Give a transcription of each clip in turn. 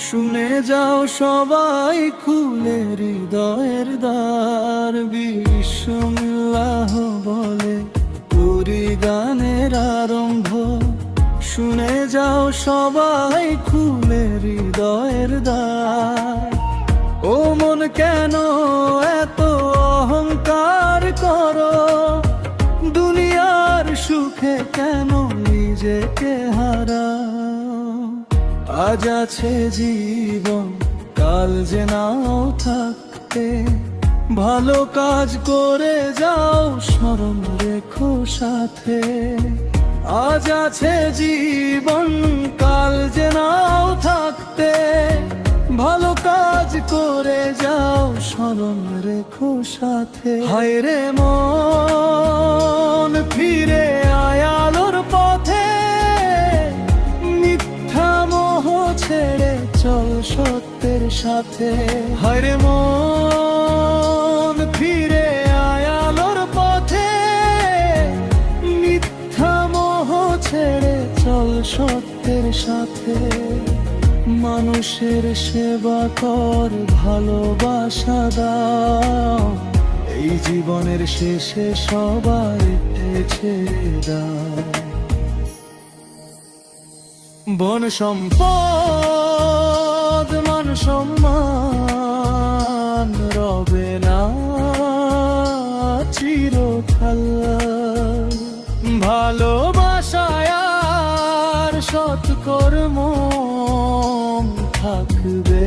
শুনে যাও সবাই খুলে হৃদয়ের দ্বার, বিসমিল্লাহ বলে পুরি গানের আরম্ভ। শুনে যাও সবাই খুলে হৃদয়ের দ্বার। ও মন কেন এত অহংকার করো, দুনিয়ার সুখে কেন নিজেকে হারাও। আজ আছে জীবন, কাল যে নাও থাকতে, ভালো কাজ করে যাও স্মরণ রেখো সাথে। আজ আছে জীবন, কাল যে নাও থাকতে, ভালো কাজ করে যাও স্মরণ রেখো সাথে। হায় রে মন ফিরে আয় আলোর পথে, মিথ্যা মোহ ছেড়ে চল সত্যের সাথে। হায় রে মন ফিরে আয় আলোর পথে, মিথ্যা মোহ ছেড়ে চল সত্যের সাথে। মানুষের সেবা কর, ভালোবাসা দাও, এই জীবনের শেষে সবার ছেড়ে দাও। বন সম্পদ মান সম্মান রবে না চিরকাল, ভালোবাসায় আর সৎকর্ম থাকবে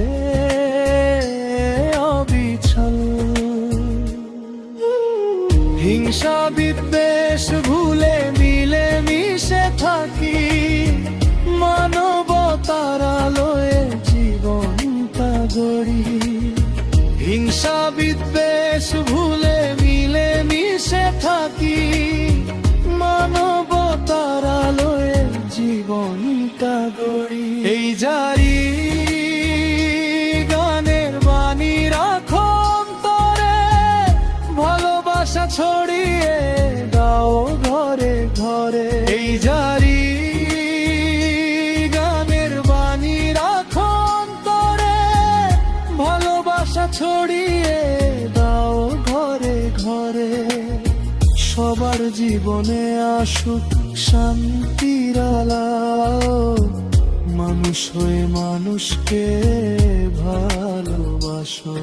অবিচল। হিংসা বিদ্বেষ ভুলে মিলে মিশে থাকি, মানবতার আলোয় জীবনটা গড়ি। হিংসা বিদ্বেষ ভুলে মিলে মিশে থাকি, মানবতার আলোয় জীবনটা গড়ি। এই জারি গানের বাণী রাখো অন্তরে, ভালোবাসা ছড়িয়ে দাও ঘরে ঘরে। এই জারি গানের বাণী রাখো অন্তরে, ভালোবাসা ছড়িয়ে দাও ঘরে ঘরে। সবার জীবনে আসুক শান্তির আলো, মানুষ হয়ে মানুষকে ভালোবাসো।